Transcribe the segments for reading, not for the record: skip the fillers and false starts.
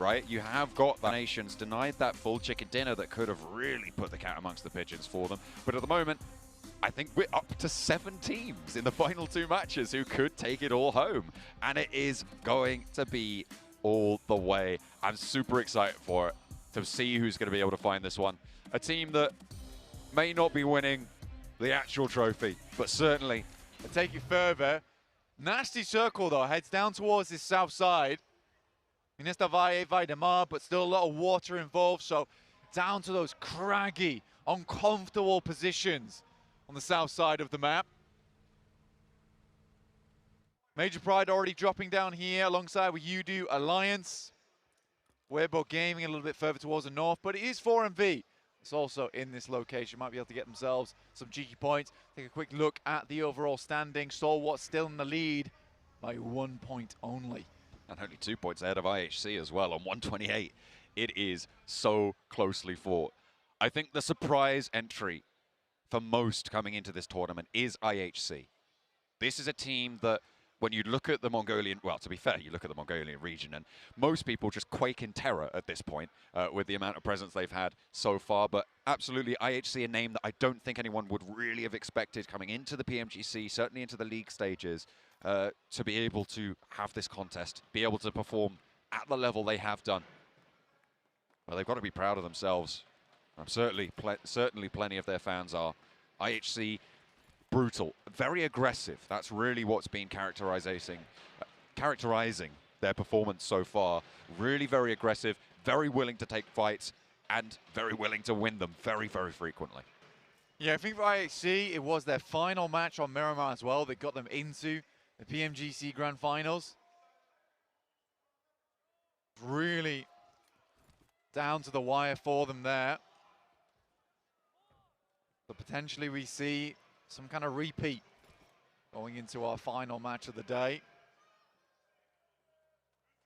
right? You have got the nations denied that full chicken dinner that could have really put the cat amongst the pigeons for them. But at the moment, I think we're up to 7 teams in the final 2 matches who could take it all home. And it is going to be all the way. I'm super excited for it, to see who's going to be able to find this one. A team that may not be winning the actual trophy, but certainly... I'll take you further. Nasty circle, though, heads down towards this south side. Inesta vai de mar, but still a lot of water involved, so down to those craggy, uncomfortable positions on the south side of the map. Major Pride already dropping down here alongside with Udo Alliance. Weibo Gaming a little bit further towards the north, but it is 4MV. It's also in this location. Might be able to get themselves some cheeky points. Take a quick look at the overall standing. Stalwart still in the lead by 1 point only. And only 2 points ahead of IHC as well on 128. It is so closely fought. I think the surprise entry for most coming into this tournament is IHC. This is a team that, when you look at the Mongolian, well, to be fair, you look at the Mongolian region and most people just quake in terror at this point with the amount of presence they've had so far. But absolutely, IHC, a name that I don't think anyone would really have expected coming into the PMGC, certainly into the league stages, to be able to have this contest, be able to perform at the level they have done. Well, they've got to be proud of themselves. Certainly plenty of their fans are. IHC, brutal, very aggressive. That's really what's been characterizing their performance so far. Really very aggressive, very willing to take fights, and very willing to win them very, very frequently. Yeah, I think for IHC, it was their final match on Miramar as well that got them into the PMGC Grand Finals. Really down to the wire for them there. So potentially we see some kind of repeat going into our final match of the day.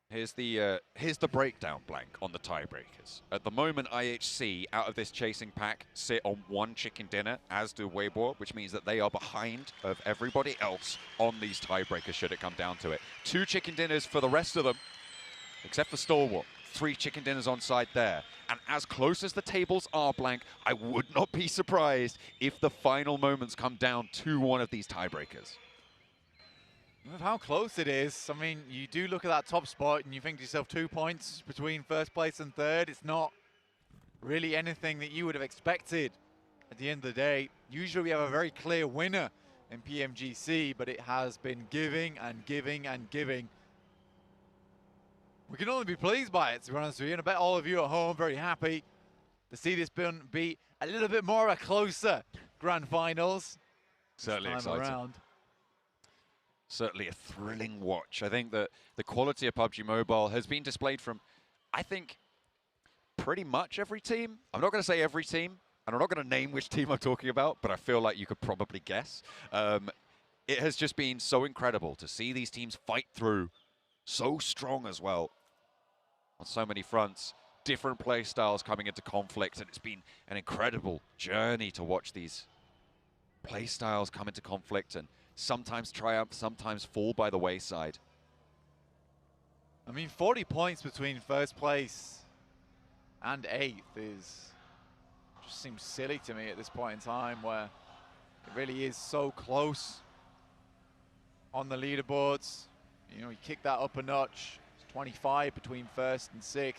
Here's the breakdown blank on the tiebreakers. At the moment, IHC, out of this chasing pack, sit on 1 chicken dinner, as do Weibo, which means that they are behind of everybody else on these tiebreakers, should it come down to it. 2 chicken dinners for the rest of them, except for Stalwart. 3 chicken dinners on side there. And as close as the tables are, blank, I would not be surprised if the final moments come down to one of these tiebreakers. With how close it is, I mean, you do look at that top spot and you think to yourself 2 points between first place and third. It's not really anything that you would have expected at the end of the day. Usually we have a very clear winner in PMGC, but it has been giving and giving and giving. We can only be pleased by it, to be honest with you, and I bet all of you at home very happy to see this be a little bit more a closer Grand Finals. Certainly exciting. Certainly a thrilling watch. I think that the quality of PUBG Mobile has been displayed from, I think, pretty much every team. I'm not going to say every team, and I'm not going to name which team I'm talking about, but I feel like you could probably guess. It has just been so incredible to see these teams fight through so strong as well on so many fronts. Different play styles coming into conflict, and it's been an incredible journey to watch these play styles come into conflict and sometimes triumph, sometimes fall by the wayside. I mean, 40 points between first place and 8th just seems silly to me at this point in time, where it really is so close on the leaderboards. You know, you kick that up a notch. It's 25 between first and 6th.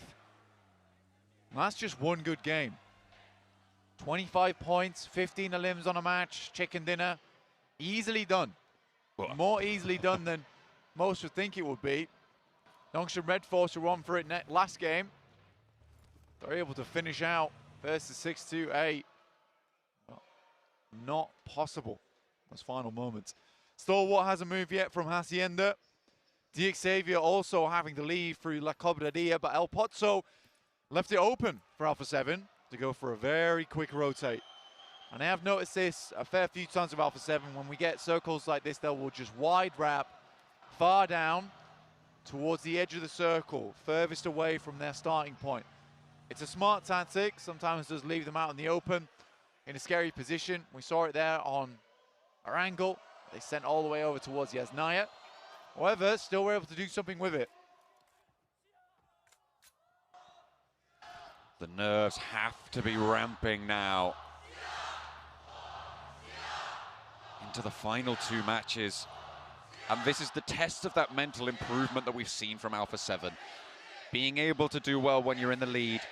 And that's just one good game. 25 points, 15 elims on a match, chicken dinner. Easily done. Well, more easily done than most would think it would be. Yongshan Red Force were on for it last game. They're able to finish out versus 6-2-8. Well, not possible. Those final moments. Stalwart hasn't moved yet from Hacienda. Xavier also having to leave through La Cobradia, but El Pozzo left it open for Alpha 7 to go for a very quick rotate. And I have noticed this a fair few times with Alpha 7. When we get circles like this, they will just wide wrap far down towards the edge of the circle, furthest away from their starting point. It's a smart tactic. Sometimes just leave them out in the open in a scary position. We saw it there on our angle. They sent all the way over towards Yasnaya. However, still were able to do something with it. The nerves have to be ramping now into the final two matches. And this is the test of that mental improvement that we've seen from Alpha 7. Being able to do well when you're in the lead,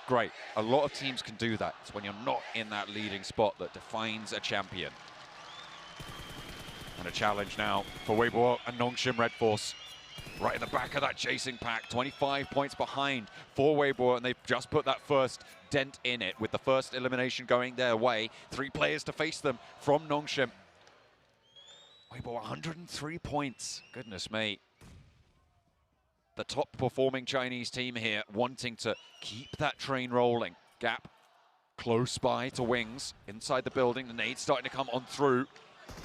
great. A lot of teams can do that. It's when you're not in that leading spot that defines a champion. And a challenge now for Weibo and Nongshim Red Force. Right in the back of that chasing pack, 25 points behind for Weibo, and they've just put that first dent in it with the first elimination going their way. 3 players to face them from Nongshim. Weibo 103 points, goodness me. The top performing Chinese team here wanting to keep that train rolling. Gap close by to Wings inside the building. The nade starting to come on through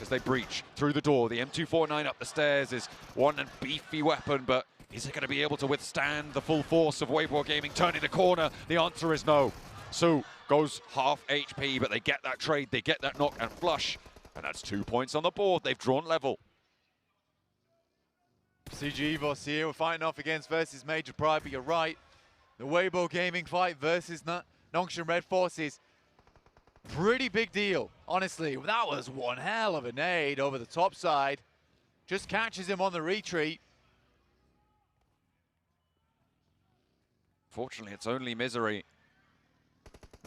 as they breach through the door. The M249 up the stairs is one and beefy weapon, but is it going to be able to withstand the full force of Weibo Gaming turning the corner? The answer is no. Su goes half HP, but they get that trade, they get that knock and flush, and that's 2 points on the board. They've drawn level. CG EVOS here, we're fighting off against versus Major Pride, but you're right. The Weibo Gaming fight versus Nongshim Red Forces. Pretty big deal, honestly. That was one hell of a nade over the top side. Just catches him on the retreat. Fortunately, it's only Misery.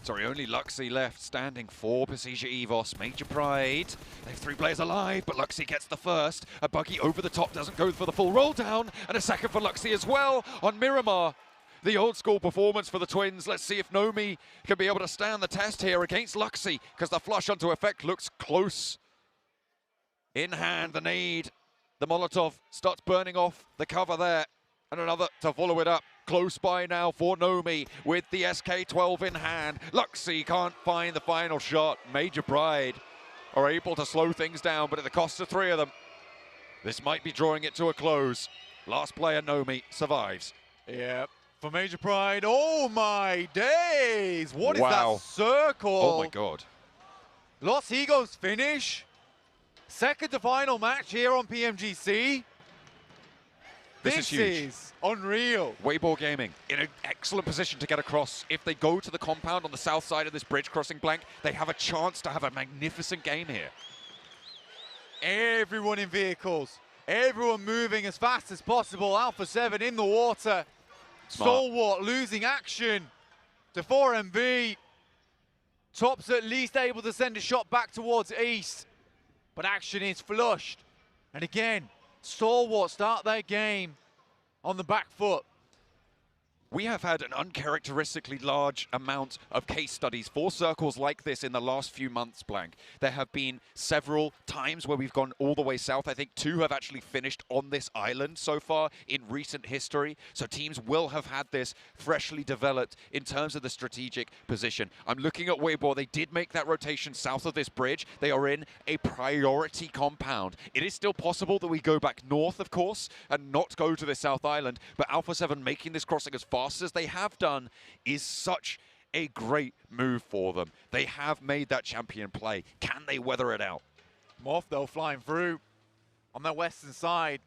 Sorry, only Luxy left standing for Pubg EVOS. Major Pride. They have 3 players alive, but Luxy gets the first. A buggy over the top doesn't go for the full roll down. And a second for Luxy as well on Miramar. The old school performance for the Twins. Let's see if Nomi can be able to stand the test here against Luxy, because the flush onto effect looks close. In hand, the nade. The Molotov starts burning off the cover there. And another to follow it up. Close by now for Nomi with the SK-12 in hand. Luxy can't find the final shot. Major Pride are able to slow things down, but at the cost of 3 of them. This might be drawing it to a close. Last player, Nomi, survives. Yeah. For Major Pride, oh my days! What is Wow. that circle? Oh my God. Los Egos finish. Second to final match here on PMGC. This is huge. Is unreal. Weibo Gaming in an excellent position to get across. If they go to the compound on the south side of this bridge crossing blank, they have a chance to have a magnificent game here. Everyone in vehicles. Everyone moving as fast as possible. Alpha 7 in the water. Smart. Stalwart losing action to 4MB. Top's at least able to send a shot back towards East, but action is flushed. And again, Stalwart start their game on the back foot. We have had an uncharacteristically large amount of case studies for circles like this in the last few months, Blank. There have been several times where we've gone all the way south. I think 2 have actually finished on this island so far in recent history. So teams will have had this freshly developed in terms of the strategic position. I'm looking at Weibo. They did make that rotation south of this bridge. They are in a priority compound. It is still possible that we go back north, of course, and not go to the South Island. But Alpha 7 making this crossing as fast as they have done is such a great move for them. They have made that champion play. Can they weather it out? Morph, though, flying through on their western side.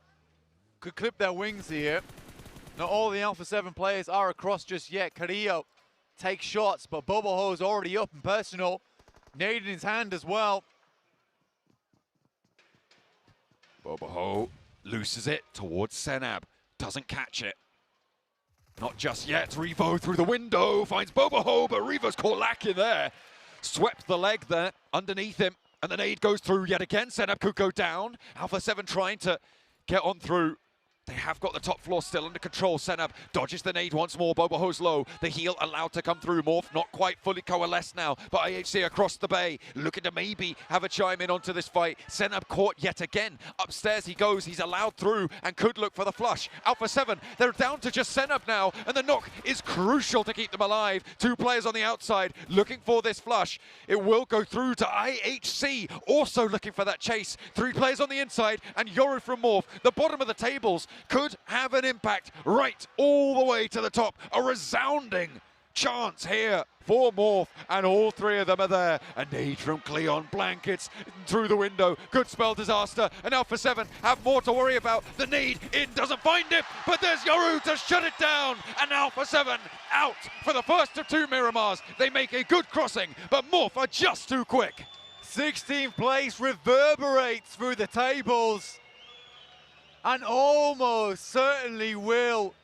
Could clip their wings here. Not all the Alpha 7 players are across just yet. Carrillo takes shots, but Boboho's already up and personal. Nade in his hand as well. Boboho loses it towards Senab. Doesn't catch it. Not just yet. Revo through the window finds Boboho, but Revo's caught lacking there. Swept the leg there underneath him, and the nade goes through yet again. Senab could go down. Alpha 7 trying to get on through. They have got the top floor still under control. Senab dodges the nade once more. Boboho's low. The heal allowed to come through. Morph not quite fully coalesced now, but IHC across the bay looking to maybe have a chime in onto this fight. Senab caught yet again. Upstairs he goes. He's allowed through and could look for the flush. Alpha 7, they're down to just Senab now, and the knock is crucial to keep them alive. 2 players on the outside looking for this flush. It will go through to IHC, also looking for that chase. 3 players on the inside, and Yoru from Morph, the bottom of the tables, could have an impact right all the way to the top. A resounding chance here for Morph, and all three of them are there. A nade from Cleon, blankets through the window, could spell disaster, and Alpha 7 have more to worry about. The nade in, doesn't find it, but there's Yoru to shut it down, and Alpha 7 out for the first of two Miramars. They make a good crossing, but Morph are just too quick. 16th place reverberates through the tables and almost certainly will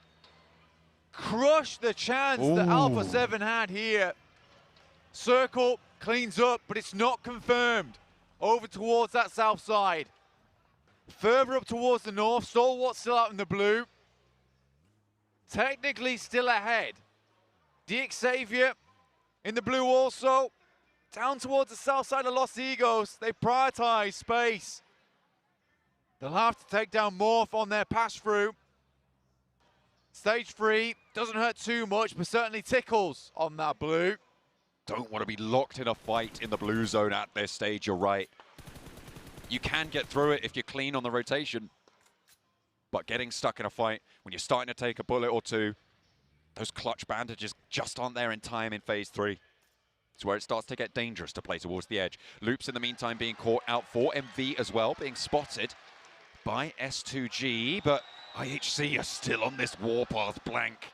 crush the chance that Alpha 7 had here. Circle cleans up, but it's not confirmed. Over towards that south side. Further up towards the north, Stalwart still out in the blue. Technically still ahead. Xavier in the blue also. Down towards the south side of Los Egos. They prioritize space. They'll have to take down Morph on their pass through. Stage 3 doesn't hurt too much, but certainly tickles on that blue. Don't want to be locked in a fight in the blue zone at this stage, you're right. You can get through it if you're clean on the rotation, but getting stuck in a fight when you're starting to take a bullet or two, those clutch bandages just aren't there in time in phase 3. It's where it starts to get dangerous to play towards the edge. Loops in the meantime being caught out for MV as well, being spotted by S2G, but IHC are still on this warpath blank.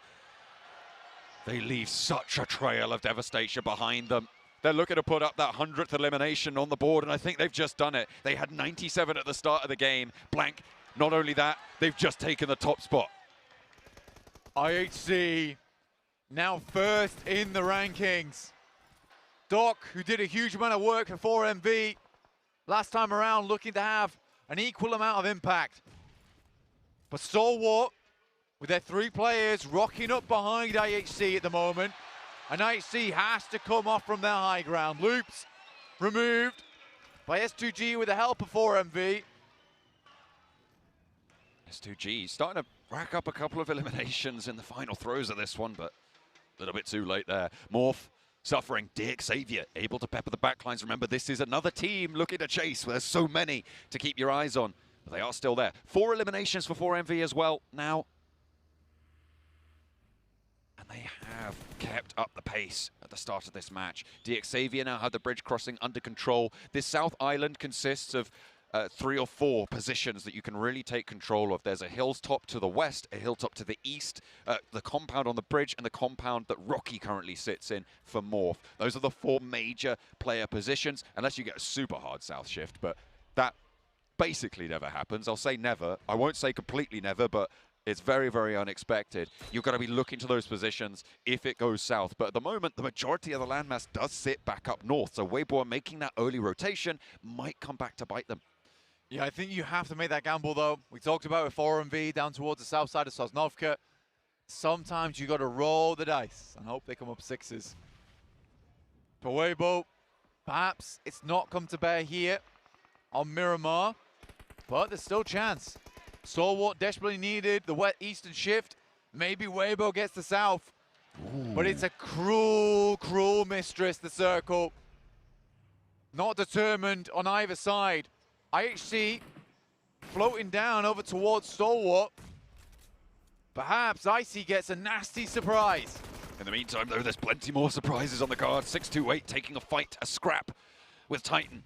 They leave such a trail of devastation behind them. They're looking to put up that 100th elimination on the board, and I think they've just done it. They had 97 at the start of the game. Blank, not only that, they've just taken the top spot. IHC now first in the rankings. Doc, who did a huge amount of work for 4MV last time around, looking to have an equal amount of impact. But Stalwart, with their 3 players rocking up behind IHC at the moment, and IHC has to come off from their high ground. Loops removed by S2G with the help of 4MV. S2G starting to rack up a couple of eliminations in the final throws of this one, but a little bit too late there. Morph suffering. Xavier able to pepper the backlines. Remember, this is another team looking to chase where there's so many to keep your eyes on. But they are still there. 4 eliminations for 4MV as well now. And they have kept up the pace at the start of this match. Xavier now have the bridge crossing under control. This South Island consists of 3 or 4 positions that you can really take control of. There's a hilltop to the west, a hilltop to the east, the compound on the bridge, and the compound that Rocky currently sits in for Morph. Those are the 4 major player positions, unless you get a super hard south shift, but that basically never happens. I'll say never. I won't say completely never, but it's very, very unexpected. You've got to be looking to those positions if it goes south. But at the moment, the majority of the landmass does sit back up north. So Weibo making that early rotation might come back to bite them. Yeah, I think you have to make that gamble, though. We talked about with 4MV down towards the south side of Sosnovka. Sometimes you got to roll the dice and hope they come up 6s. For Weibo, perhaps it's not come to bear here on Miramar, but there's still a chance. Stalwart desperately needed the west eastern shift. Maybe Weibo gets the south. Ooh. But it's a cruel, cruel mistress, the circle. Not determined on either side. IHC floating down over towards Stalwart. Perhaps Icy gets a nasty surprise. In the meantime, though, there's plenty more surprises on the card. 628 taking a fight, a scrap with Titan.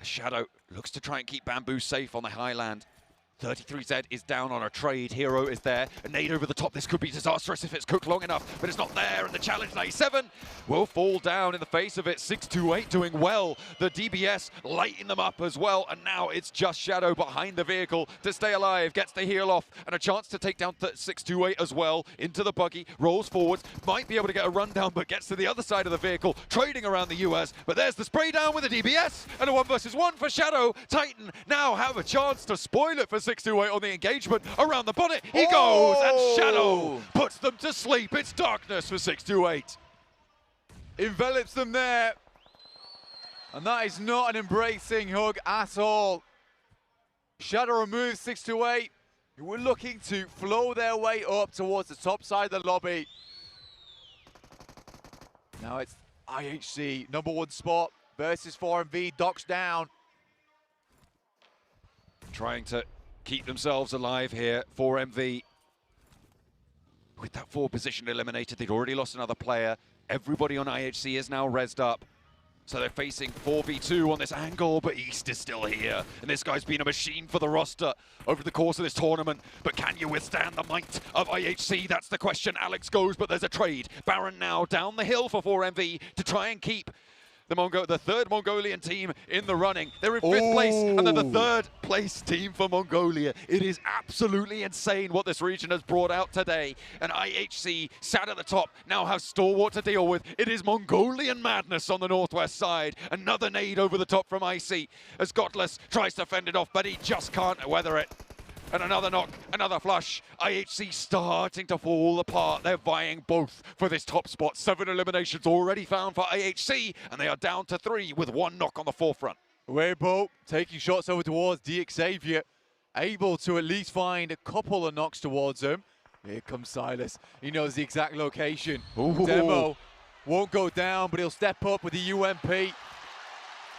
A Shadow looks to try and keep Bamboo safe on the highland. 33Z is down on a trade. Hero is there. A nade over the top. This could be disastrous if it's cooked long enough, but it's not there. And the challenge 97 will fall down in the face of it. 628 doing well. The DBS lighting them up as well. And now it's just Shadow behind the vehicle to stay alive. Gets the heal off and a chance to take down 628 as well. Into the buggy. Rolls forwards. Might be able to get a rundown, but gets to the other side of the vehicle. Trading around the US. But there's the spray down with the DBS. And a 1 versus 1 for Shadow. Titan now have a chance to spoil it for 628 on the engagement. Around the bonnet he goes, and Shadow puts them to sleep. It's darkness for 628. Envelops them there. And that is not an embracing hug at all. Shadow removes 628, who were looking to flow their way up towards the top side of the lobby. Now it's IHC, #1 spot versus 4MV. Doc's down. Trying to keep themselves alive here. 4MV with that forward position eliminated, they'd already lost another player. Everybody on IHC is now rezzed up. So they're facing 4v2 on this angle, but East is still here. And this guy's been a machine for the roster over the course of this tournament. But can you withstand the might of IHC? That's the question. Alex goes, but there's a trade. Baron now down the hill for 4MV to try and keep the third Mongolian team in the running. They're in fifth place, and they're the third place team for Mongolia. It is absolutely insane what this region has brought out today. And IHC sat at the top, now have Stalwart to deal with. It is Mongolian madness on the northwest side. Another nade over the top from IC as Godless tries to fend it off, but he just can't weather it. And another knock, another flush. IHC starting to fall apart. They're vying both for this top spot. 7 eliminations already found for IHC, and they are down to 3 with 1 knock on the forefront. Weibo taking shots over towards DXavier, able to at least find a couple of knocks towards him. Here comes Silas. He knows the exact location. Ooh. Demo won't go down, but he'll step up with the UMP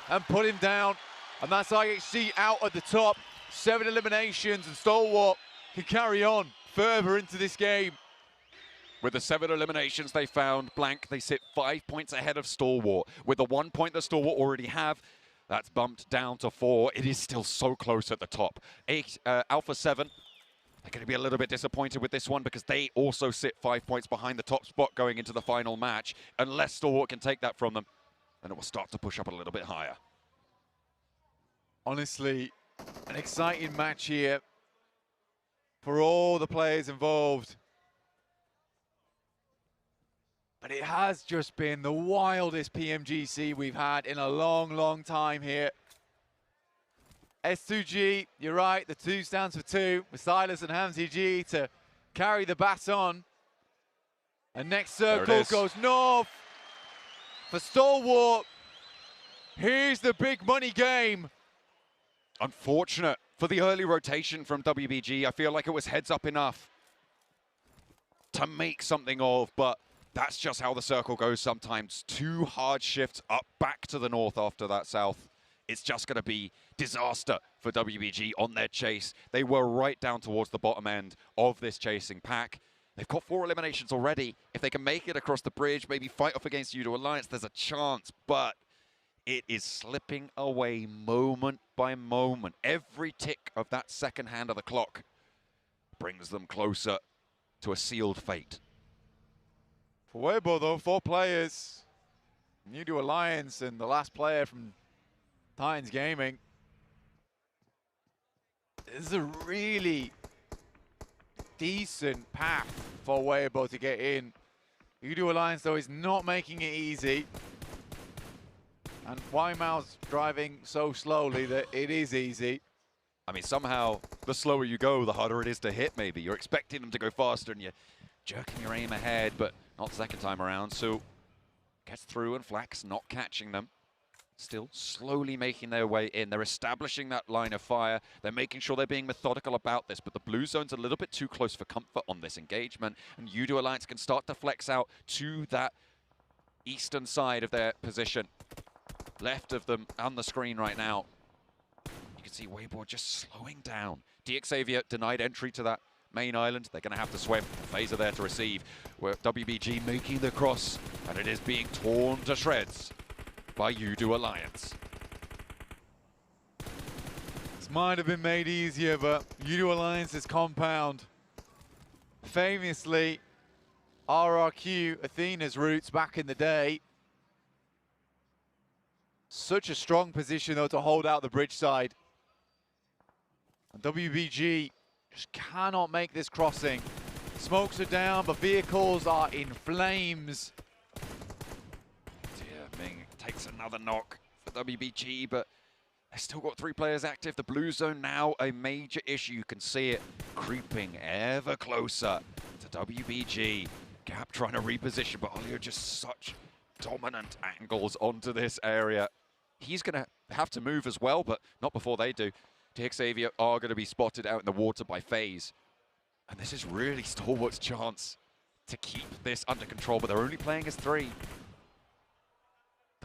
and put him down. And that's IHC out at the top. 7 eliminations, and Stalwart can carry on further into this game. With the 7 eliminations they found, blank, they sit 5 points ahead of Stalwart. With the 1 point that Stalwart already have, that's bumped down to 4. It is still so close at the top. Alpha 7, they're going to be a little bit disappointed with this one because they also sit 5 points behind the top spot going into the final match. Unless Stalwart can take that from them, then it will start to push up a little bit higher. Honestly, an exciting match here for all the players involved. But it has just been the wildest PMGC we've had in a long, long time here. S2G, you're right, the 2 stands for 2, with Silas and Hamzy G to carry the baton. And next circle goes north for Stalwart. Here's the big money game. Unfortunate for the early rotation from WBG. I feel like it was heads up enough to make something of, but that's just how the circle goes sometimes. 2 hard shifts up back to the north after that south. It's just going to be disaster for WBG on their chase. They were right down towards the bottom end of this chasing pack. They've got 4 eliminations already. If they can make it across the bridge, maybe fight off against Udo Alliance, there's a chance, but it is slipping away moment by moment. Every tick of that second hand of the clock brings them closer to a sealed fate. For Weibo, though, 4 players. Udo Alliance and the last player from Titans Gaming. This is a really decent path for Weibo to get in. Udo Alliance, though, is not making it easy. And Wymao's driving so slowly that it is easy. I mean, somehow, the slower you go, the harder it is to hit, maybe. You're expecting them to go faster, and you're jerking your aim ahead, but not the second time around. So, gets through, and Flax not catching them. Still slowly making their way in. They're establishing that line of fire. They're making sure they're being methodical about this, but the blue zone's a little bit too close for comfort on this engagement, and Udo Alliance can start to flex out to that eastern side of their position. Left of them on the screen right now. You can see Weibo just slowing down. DXavier denied entry to that main island. They're going to have to swim. Phaser there to receive. Where WBG making the cross, and it is being torn to shreds by Udo Alliance. This might have been made easier, but Udo Alliance's compound. Famously, RRQ Athena's roots back in the day. Such a strong position, though, to hold out the bridge side. And WBG just cannot make this crossing. Smokes are down, but vehicles are in flames. Dear Ming takes another knock for WBG, but they've still got 3 players active. The blue zone now a major issue. You can see it creeping ever closer to WBG. Gap trying to reposition, but Olio just such dominant angles onto this area. He's going to have to move as well, but not before they do. DXavier are going to be spotted out in the water by FaZe. And this is really Stalwart's chance to keep this under control, but they're only playing as 3.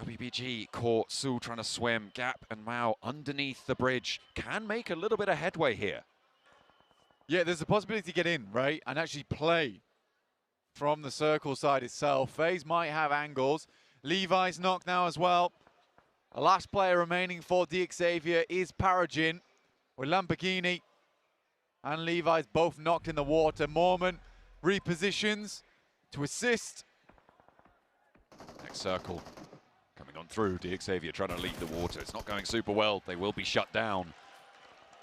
WBG caught Su trying to swim. Gap and Mao underneath the bridge can make a little bit of headway here. Yeah, there's a possibility to get in, right, and actually play from the circle side itself. FaZe might have angles. Levi's knocked now as well. The last player remaining for Xavier is Paragin, with Lamborghini and Levi's both knocked in the water. Mormon repositions to assist. Next circle coming on through. Xavier trying to lead the water. It's not going super well. They will be shut down.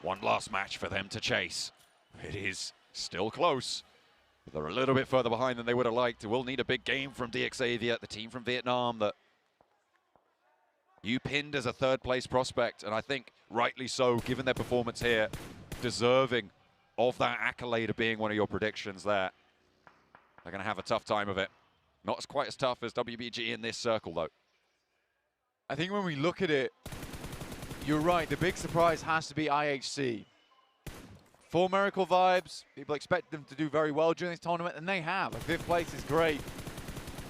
One last match for them to chase. It is still close. But they're a little bit further behind than they would have liked. They will need a big game from Xavier, the team from Vietnam that you pinned as a third place prospect, and I think rightly so, given their performance here, deserving of that accolade of being one of your predictions there. They're going to have a tough time of it. Not quite as tough as WBG in this circle, though. I think when we look at it, you're right, the big surprise has to be IHC. Full Miracle vibes, people expect them to do very well during this tournament, and they have. A 5th place is great.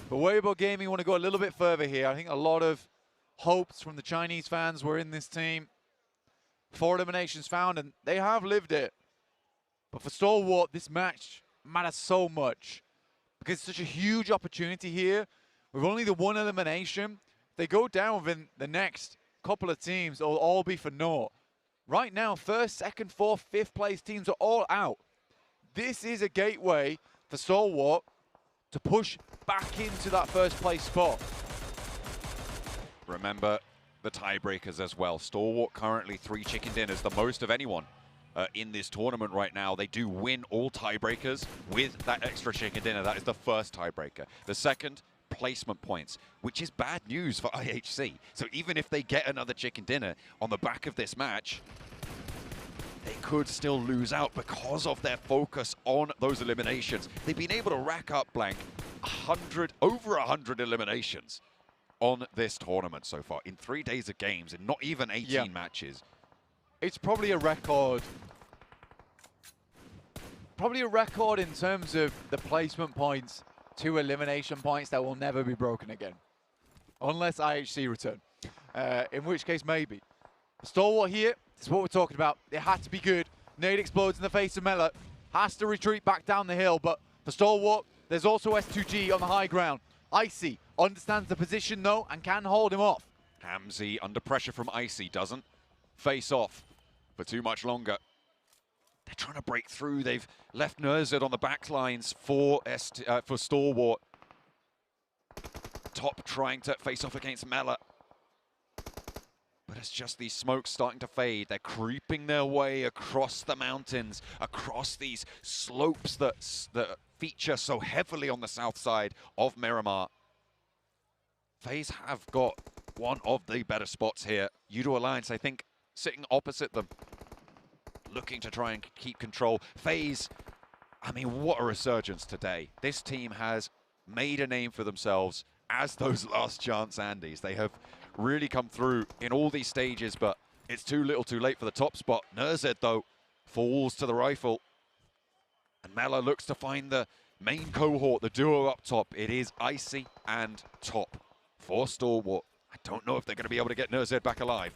But Weibo Gaming want to go a little bit further here. I think a lot of hopes from the Chinese fans were in this team. 4 eliminations found, and they have lived it. But for Stalwart, this match matters so much because it's such a huge opportunity here. With only the 1 elimination, if they go down within the next couple of teams, it'll all be for naught. Right now, 1st, 2nd, 4th, 5th place teams are all out. This is a gateway for Stalwart to push back into that 1st place spot. Remember the tiebreakers as well. Stalwart currently 3 chicken dinners, the most of anyone in this tournament right now. They do win all tiebreakers with that extra chicken dinner. That is the 1st tiebreaker. The 2nd, placement points, which is bad news for IHC. So even if they get another chicken dinner on the back of this match, they could still lose out because of their focus on those eliminations. They've been able to rack up, Blank, over 100 eliminations on this tournament so far in 3 days of games and not even 18 matches. It's probably a record. Probably a record in terms of the placement points to elimination points that will never be broken again. Unless IHC return. In which case, maybe. Stalwart here, this is what we're talking about. It had to be good. Nade explodes in the face of Mela. Has to retreat back down the hill, but for Stalwart, there's also S2G on the high ground. Icy understands the position though and can hold him off. Hamzy under pressure from Icy, doesn't face off for too much longer. They're trying to break through. They've left Nerzed on the back lines for Stalwart. Top trying to face off against Mela. But it's just these smokes starting to fade. They're creeping their way across the mountains, across these slopes that feature so heavily on the south side of Miramar. FaZe have got one of the better spots here. Udo Alliance, I think, sitting opposite them, looking to try and keep control. FaZe, I mean, what a resurgence today. This team has made a name for themselves as those last chance Andys. They have really come through in all these stages, but it's too little too late for the top spot. Nerzed, though, falls to the rifle. And Mela looks to find the main cohort, the duo up top. It is Icy and Top for Stalwart. I don't know if they're going to be able to get Nerzed back alive.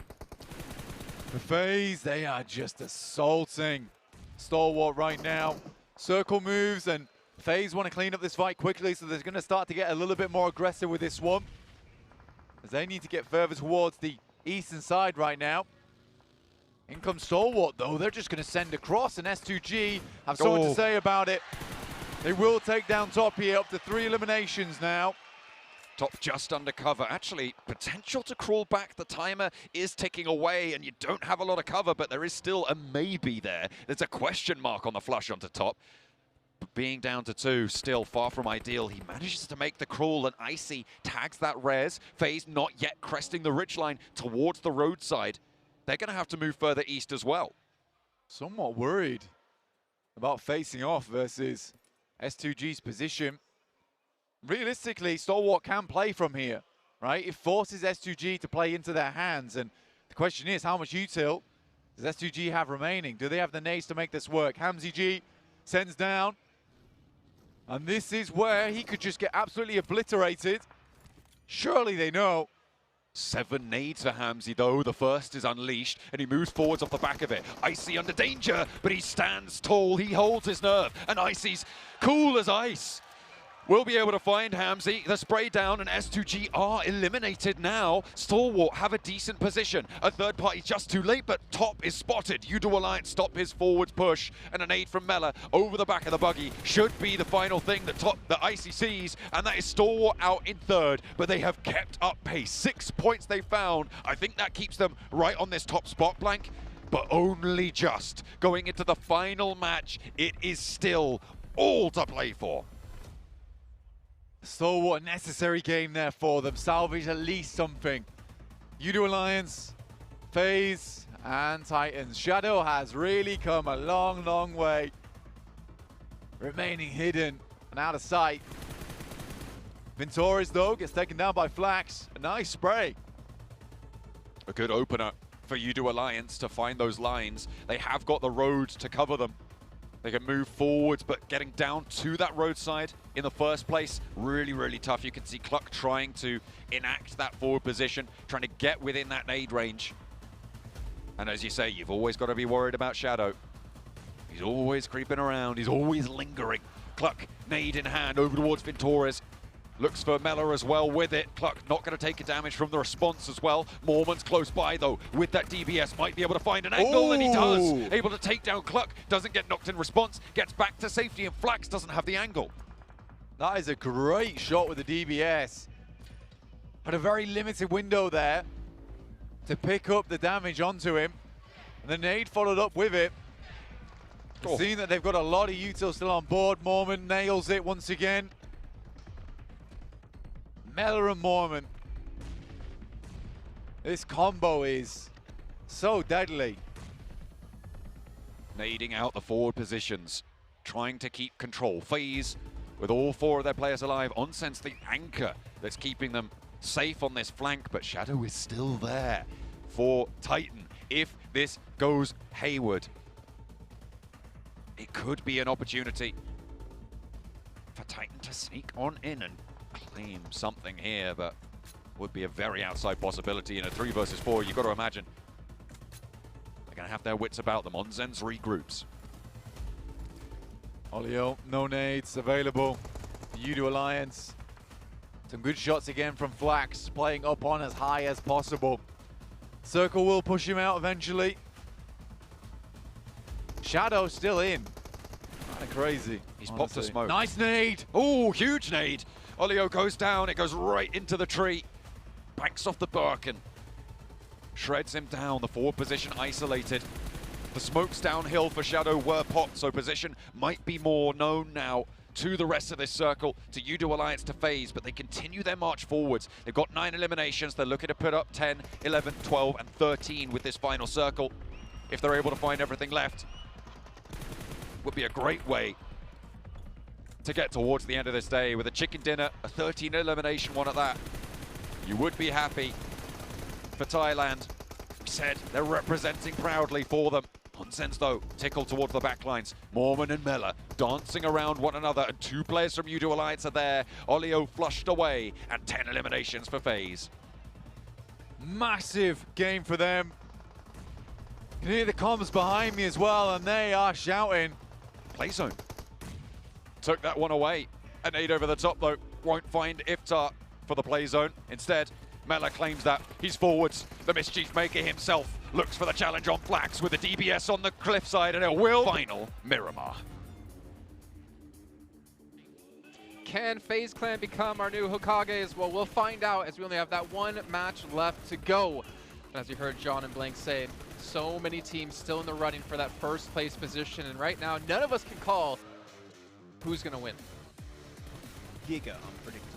For FaZe, they are just assaulting Stalwart right now. Circle moves, and FaZe want to clean up this fight quickly, so they're going to start to get a little bit more aggressive with this one, as they need to get further towards the eastern side right now. In comes Stalwart, though. They're just going to send across, and S2G have something to say about it. They will take down Top here, up to 3 eliminations now. Top just under cover. Actually, potential to crawl back. The timer is ticking away, and you don't have a lot of cover, but there is still a maybe there. There's a question mark on the flush onto Top. But being down to 2, still far from ideal. He manages to make the crawl, and Icy tags that res. FaZe not yet cresting the ridgeline towards the roadside. They're going to have to move further east as well. Somewhat worried about facing off versus S2G's position. Realistically, Stalwart can play from here, right? It forces S2G to play into their hands, and the question is, how much util does S2G have remaining? Do they have the nades to make this work? Hamzy G sends down, and this is where he could just get absolutely obliterated. Surely they know. 7 nades for Hamzy, though. The first is unleashed, and he moves forwards off the back of it. Icy under danger, but he stands tall. He holds his nerve, and Icy's cool as ice. will be able to find Hamzy. The spray down and S2G are eliminated now. Stalwart have a decent position. A third party just too late, but top is spotted. Udo Alliance stop his forwards push, and an aid from Mela over the back of the buggy should be the final thing that Icy sees, and that is Stalwart out in third, but they have kept up pace. 6 points they found. I think that keeps them right on this top spot, Blank, but only just. Going into the final match, it is still all to play for. So what a necessary game there for them. Salvage at least something. Udo Alliance, FaZe, and Titans. Shadow has really come a long, long way. Remaining hidden and out of sight. Ventores, though, gets taken down by Flax. A nice spray. A good opener for Udo Alliance to find those lines. They have got the road to cover them. They can move forwards, but getting down to that roadside in the first place, really, really tough. You can see Cluck trying to enact that forward position, trying to get within that nade range. And as you say, you've always got to be worried about Shadow. He's always creeping around. He's always lingering. Cluck, nade in hand, over towards Ventores. Looks for Mela as well with it. Cluck not going to take a damage from the response as well. Mormon's close by though with that DBS. Might be able to find an angle, and he does. Able to take down Cluck. Doesn't get knocked in response. Gets back to safety, and Flax doesn't have the angle. That is a great shot with the DBS. Had a very limited window there to pick up the damage onto him. And the nade followed up with it. Seeing that they've got a lot of util still on board, Mormon nails it once again. Mela and Mormon. This combo is so deadly. Nading out the forward positions, trying to keep control. FaZe with all 4 of their players alive. Onsense the anchor that's keeping them safe on this flank, but Shadow is still there for Titan. If this goes hayward, it could be an opportunity for Titan to sneak on in and claim something here, but would be a very outside possibility in a 3 versus 4. You've got to imagine they're going to have their wits about them. Onsen's regroups. Olio, no nades available. Udo Alliance. Some good shots again from Flax, playing up on as high as possible. Circle will push him out eventually. Shadow still in. Kind of crazy. He's popped a smoke. Nice nade. Oh, huge nade. Olio goes down. It goes right into the tree. Banks off the Birkin. Shreds him down. The forward position isolated. The smokes downhill for Shadow were popped, so position might be more known now to the rest of this circle, to Udo Alliance, to FaZe, but they continue their march forwards. They've got 9 eliminations. They're looking to put up 10, 11, 12, and 13 with this final circle. If they're able to find everything left, would be a great way to get towards the end of this day with a chicken dinner, a 13 elimination one at that. You would be happy for Thailand. We said they're representing proudly for them. Onsense though, tickled towards the backlines. Mormon and Mela dancing around one another, and 2 players from Udo Alliance are there. Olio flushed away, and 10 eliminations for FaZe. Massive game for them. Can hear the comms behind me as well, and they are shouting. Play zone. Took that one away. An nade over the top though. Won't find Iftar for the play zone. Instead, Mela claims that. He's forwards. The mischief maker himself looks for the challenge on Flax with the DBS on the cliffside, and it will final Miramar. Can FaZe Clan become our new Hokages? Well, we'll find out as we only have that 1 match left to go. And as you heard John and Blank say, so many teams still in the running for that first place position, and right now none of us can call who's going to win. Giga unpredictable.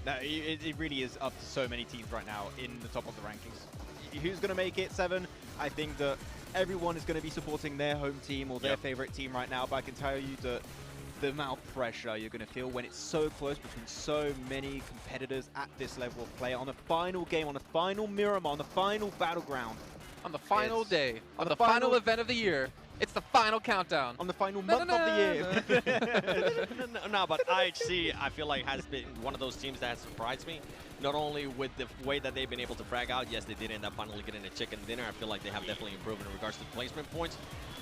No, it really is up to so many teams right now in the top of the rankings. Who's going to make it 7? I think that everyone is going to be supporting their home team or their favorite team right now, but I can tell you that the amount of pressure you're going to feel when it's so close between so many competitors at this level of play on the final game, on the final Miramar, on the final battleground. On the final day, on the final event of the year. It's the final countdown. On the final month of the year. No, but IHC, I feel like, has been one of those teams that has surprised me. Not only with the way that they've been able to frag out. Yes, they did end up finally getting a chicken dinner. I feel like they have definitely improved in regards to placement points.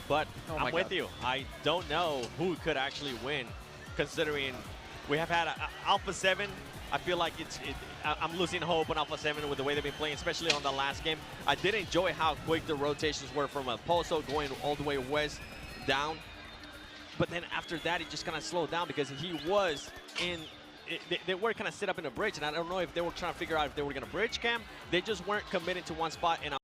But I'm with you. I don't know who could actually win, considering we have had Alpha 7. I feel like I'm losing hope on Alpha 7 with the way they've been playing, especially on the last game. I did enjoy how quick the rotations were from a Pozo going all the way west down. But then after that, it just kind of slowed down because he was in... They were kind of set up in a bridge, and I don't know if they were trying to figure out if they were going to bridge camp. They just weren't committed to one spot, and